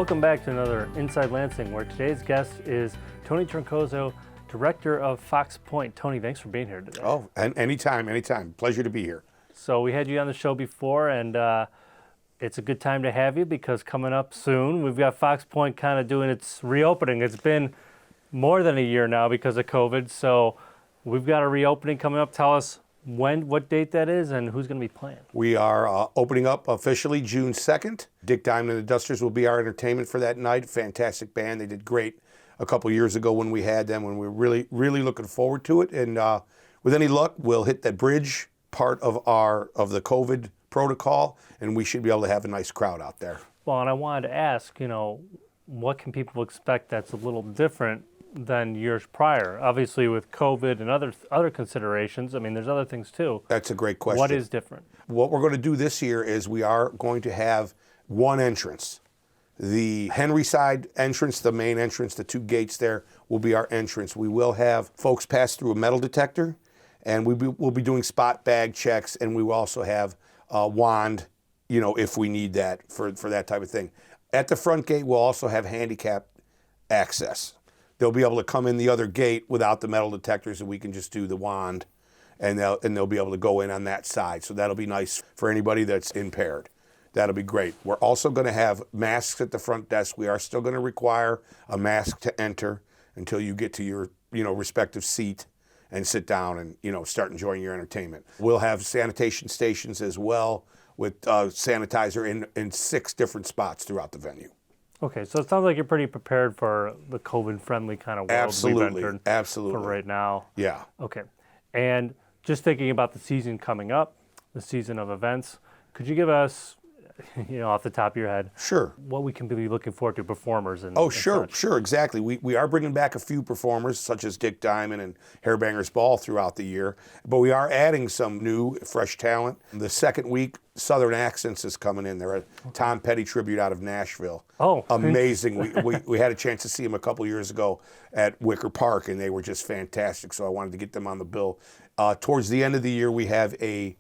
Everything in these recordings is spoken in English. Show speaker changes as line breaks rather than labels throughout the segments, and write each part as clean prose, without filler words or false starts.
Welcome back to another Inside Lansing, where today's guest is Tony Troncozo, Director of Fox Pointe. Tony, thanks for being here today.
Oh, and anytime. Pleasure to be here.
So we had you on the show before, and it's a good time to have you because coming up soon, we've got Fox Pointe kind of doing its reopening. It's been more than a year now because of COVID, so we've got a reopening coming up. Tell us what date that is and who's going to be playing.
We are opening up officially June 2nd. Dick Diamond and the Dusters will be our entertainment for that night. Fantastic band. They did great a couple years ago when we had them, when we were really looking forward to it. And with any luck, we'll hit that bridge part of the COVID protocol, and we should be able to have a nice crowd out there.
Well, and I wanted to ask, what can people expect that's a little different than years prior? Obviously, with COVID and other considerations, I mean, there's other things too.
That's a great question.
What is different?
What we're going to do this year is we are going to have one entrance. The Henry side entrance, the main entrance, the two gates there will be our entrance. We will have folks pass through a metal detector, and we'll be doing spot bag checks, and we will also have a wand, if we need that for that type of thing. At the front gate, we'll also have handicap access. They'll be able to come in the other gate without the metal detectors, and we can just do the wand, and they'll be able to go in on that side. So that'll be nice for anybody that's impaired. That'll be great. We're also going to have masks at the front desk. We are still going to require a mask to enter until you get to your respective seat and sit down and start enjoying your entertainment. We'll have sanitation stations as well with sanitizer in 6 different spots throughout the venue.
Okay, so it sounds like you're pretty prepared for the COVID-friendly kind of world we've entered
Absolutely.
for right now.
Yeah.
Okay, and just thinking about the season coming up, the season of events, could you give us, off the top of your head,
sure,
what we can be looking forward to, performers and
Sure, exactly. We are bringing back a few performers, such as Dick Diamond and Hairbangers Ball throughout the year, but we are adding some new, fresh talent. The second week, Southern Accents is coming in. They're a Tom Petty tribute out of Nashville.
Oh,
amazing! we had a chance to see them a couple years ago at Wicker Park, and they were just fantastic. So I wanted to get them on the bill. Towards the end of the year, we have a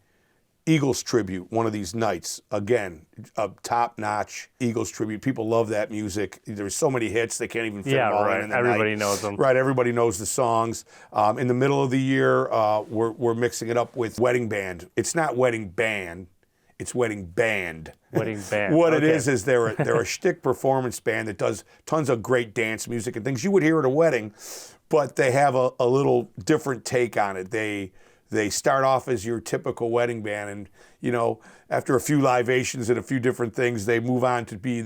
Eagles tribute, one of these nights. Again, a top-notch Eagles tribute. People love that music. There's so many hits, they can't even fit them all in the
everybody
night.
knows them.
Right, everybody knows the songs. In the middle of the year, we're mixing it up with Wedding Band. It's not Wedding Band, it's Wedding Band.
Wedding Band.
What it is they're a shtick performance band that does tons of great dance music and things you would hear at a wedding, but they have a little different take on it. They start off as your typical wedding band, and after a few libations and a few different things, they move on to be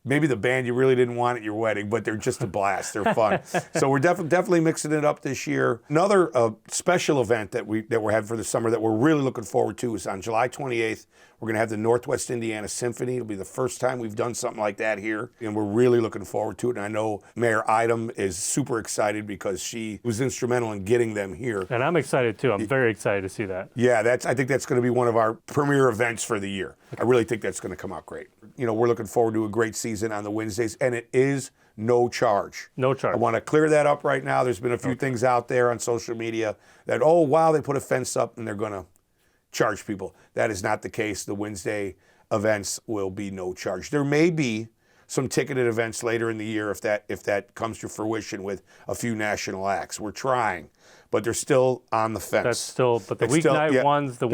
maybe the band you really didn't want at your wedding, but they're just a blast. They're fun. So we're definitely mixing it up this year. Another special event that we're having for the summer that we're really looking forward to is on July 28th. We're going to have the Northwest Indiana Symphony. It'll be the first time we've done something like that here, and we're really looking forward to it. And I know Mayor Idem is super excited because she was instrumental in getting them here.
And I'm excited too. I'm very excited to see that.
Yeah, I think that's going to be one of our premier events for the year. I really think that's going to come out great. We're looking forward to a great season on the Wednesdays, and it is no charge.
No charge.
I want to clear that up right now. There's been a few things out there on social media that, they put a fence up and they're going to charge people. That is not the case. The Wednesday events will be no charge. There may be some ticketed events later in the year if that comes to fruition with a few national acts. We're trying, but they're still on the fence.
But the weeknight ones, the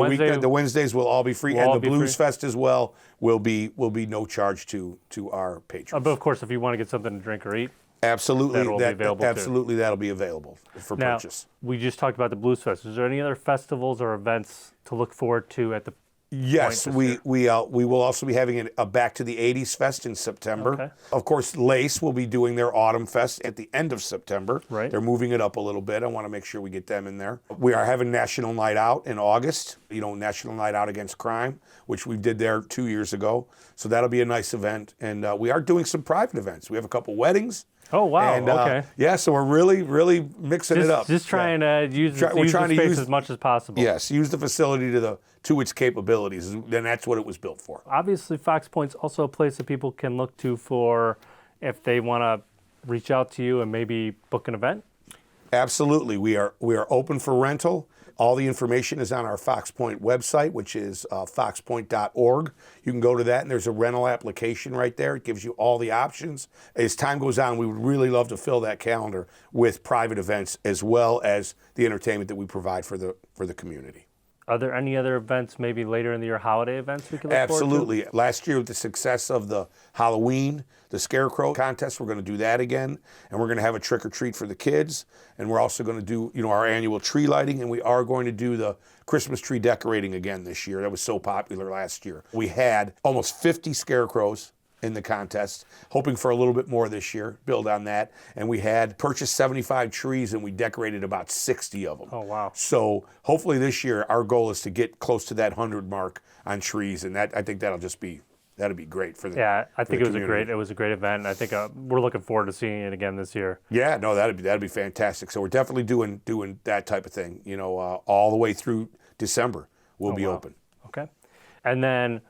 Wednesdays will all be free, and the Blues Fest as well will be no charge to our patrons.
But of course, if you want to get something to drink or eat,
absolutely,
that'll be available
absolutely, that'll be available for purchase.
We just talked about the Blues Fest. Is there any other festivals or events to look forward to at the
Yes, we will also be having a Back to the 80s Fest in September.
Okay.
Of course, Lace will be doing their Autumn Fest at the end of September.
Right.
They're moving it up a little bit. I want to make sure we get them in there. We are having National Night Out in August, National Night Out Against Crime, which we did there 2 years ago. So that'll be a nice event. And we are doing some private events. We have a couple weddings.
Oh, wow.
And,
okay.
Yeah, so we're really mixing it up.
Just trying to use the space as much as possible.
Yes, use the facility to its capabilities, and that's what it was built for.
Obviously, Fox Pointe's also a place that people can look to for if they want to reach out to you and maybe book an event.
Absolutely. We are open for rental. All the information is on our Fox Pointe website, which is foxpointe.org. You can go to that, and there's a rental application right there. It gives you all the options. As time goes on, we would really love to fill that calendar with private events as well as the entertainment that we provide for the community.
Are there any other events, maybe later in the year, holiday events we can look forward to?
Absolutely. Last year, with the success of the Halloween, the Scarecrow contest, we're going to do that again. And we're going to have a trick or treat for the kids. And we're also going to do, our annual tree lighting. And we are going to do the Christmas tree decorating again this year. That was so popular last year. We had almost 50 scarecrows in the contest, hoping for a little bit more this year, build on that. And we had purchased 75 trees, and we decorated about 60 of them.
Oh, wow.
So hopefully this year, our goal is to get close to that 100 mark on trees, and I think that'll be great for the
Yeah, I think
community.
it was a great event. I think we're looking forward to seeing it again this year.
Yeah, no, that'd be fantastic. So we're definitely doing that type of thing. All the way through December, we'll be open.
Okay. And then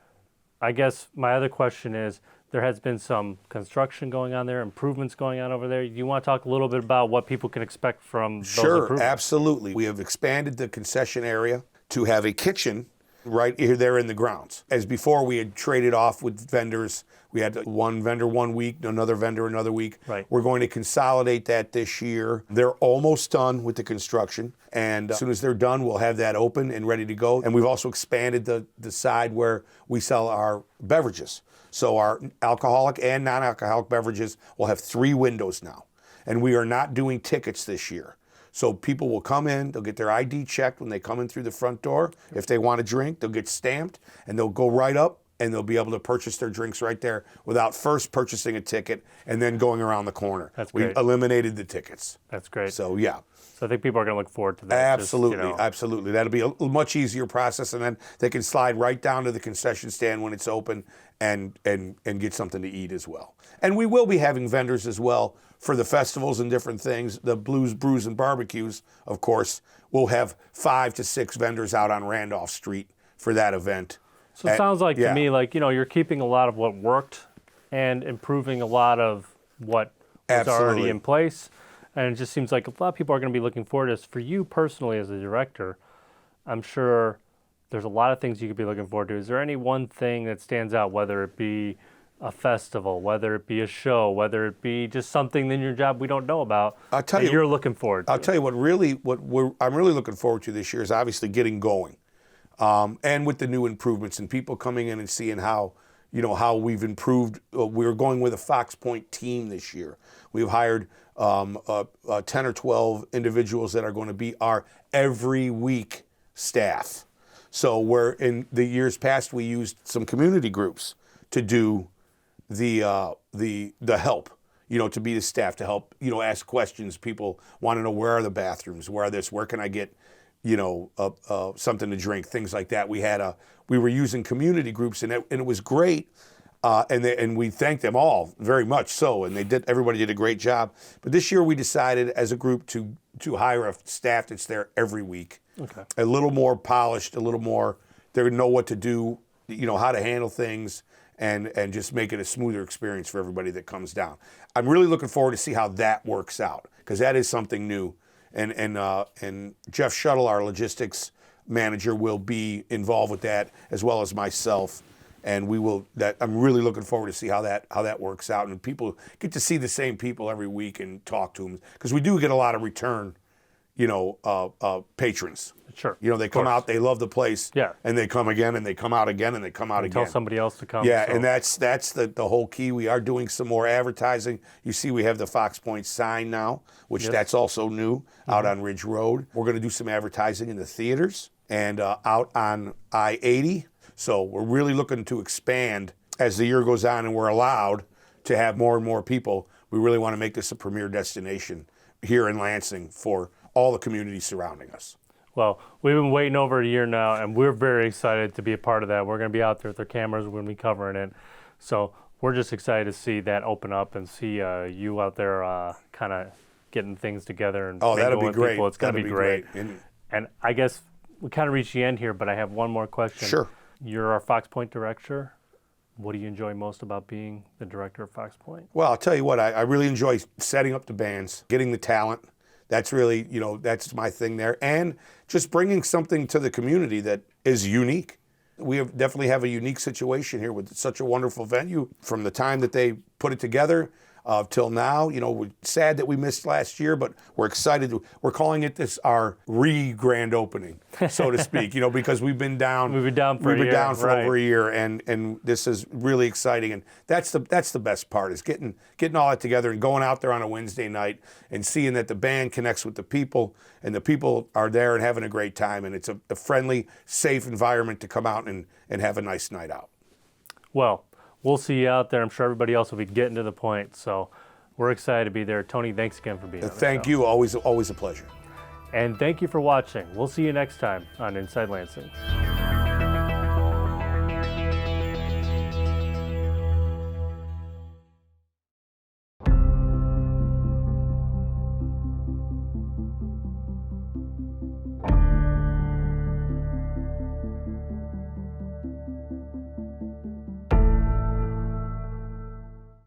I guess my other question is, there has been some construction going on there, improvements going on over there. Do you want to talk a little bit about what people can expect from those improvements?
Sure, absolutely. We have expanded the concession area to have a kitchen right here there in the grounds. As before, we had traded off with vendors. We had one vendor one week, another vendor another week.
Right.
We're going to consolidate that this year. They're almost done with the construction, and as soon as they're done, we'll have that open and ready to go. And we've also expanded the side where we sell our beverages. So our alcoholic and non-alcoholic beverages will have 3 windows now. And we are not doing tickets this year. So people will come in, they'll get their ID checked when they come in through the front door. If they want a drink, they'll get stamped, and they'll go right up, and they'll be able to purchase their drinks right there without first purchasing a ticket and then going around the corner.
That's
We
great.
eliminated the tickets.
That's great.
So, yeah.
So I think people are going to look forward to that.
Absolutely, absolutely. That'll be a much easier process, and then they can slide right down to the concession stand when it's open and get something to eat as well. And we will be having vendors as well for the festivals and different things. The Blues, Brews, and Barbecues, of course, we'll have 5 to 6 vendors out on Randolph Street for that event.
So it sounds like to me like, you're keeping a lot of what worked and improving a lot of what was already in place. And it just seems like a lot of people are going to be looking forward to this. For you personally as a director, I'm sure there's a lot of things you could be looking forward to. Is there any one thing that stands out, whether it be a festival, whether it be a show, whether it be just something in your job we don't know about that you're looking forward to?
I'll tell you what I'm really looking forward to this year is obviously getting going. And with the new improvements and people coming in and seeing how we've improved. We're going with a Fox Pointe team this year. We've hired 10 or 12 individuals that are going to be our every week staff. So where in the years past we used some community groups to do the help, to be the staff to help, ask questions. People want to know where are the bathrooms, where are this, where can I get, something to drink, things like that. We were using community groups, and it was great. And we thank them all very much so, and everybody did a great job. But this year we decided as a group to hire a staff that's there every week.
Okay.
A little more polished, a little more, they know what to do, how to handle things, and just make it a smoother experience for everybody that comes down. I'm really looking forward to see how that works out, because that is something new. And Jeff Shuttle, our logistics manager, will be involved with that, as well as myself. And I'm really looking forward to see how that works out. And people get to see the same people every week and talk to them, because we do get a lot of return, patrons.
Sure.
They come out, they love the place.
Yeah.
And they come again, and they come out again, and they come out again.
Tell somebody else to come.
Yeah,
so.
and that's the whole key. We are doing some more advertising. You see, we have the Fox Pointe sign now, which that's also new, out on Ridge Road. We're going to do some advertising in the theaters and out on I-80. So we're really looking to expand as the year goes on, and we're allowed to have more and more people. We really want to make this a premier destination here in Lansing for all the communities surrounding us.
Well, we've been waiting over a year now, and we're very excited to be a part of that. We're going to be out there with our cameras. We're going to be covering it. So we're just excited to see that open up and see you out there kind of getting things together. And
that'll be great.
People. It's going to be great.
And
I guess we kind of reached the end here, but I have one more question.
Sure.
You're our Fox Pointe director. What do you enjoy most about being the director of Fox Pointe?
Well, I'll tell you what, I really enjoy setting up the bands, getting the talent That's really, that's my thing there. And just bringing something to the community that is unique. We definitely have a unique situation here with such a wonderful venue. From the time that they put it together till now, we're sad that we missed last year, but we're excited. We're calling it our grand opening, so to speak, because we've been down.
We've been down for
over a year, and this is really exciting. And that's the best part, is getting all that together and going out there on a Wednesday night and seeing that the band connects with the people, and the people are there and having a great time, and it's a friendly, safe environment to come out and have a nice night out.
Well, we'll see you out there. I'm sure everybody else will be getting to the point. So we're excited to be there. Tony, thanks again for being on the show.
Thank you. Always a pleasure.
And thank you for watching. We'll see you next time on Inside Lansing.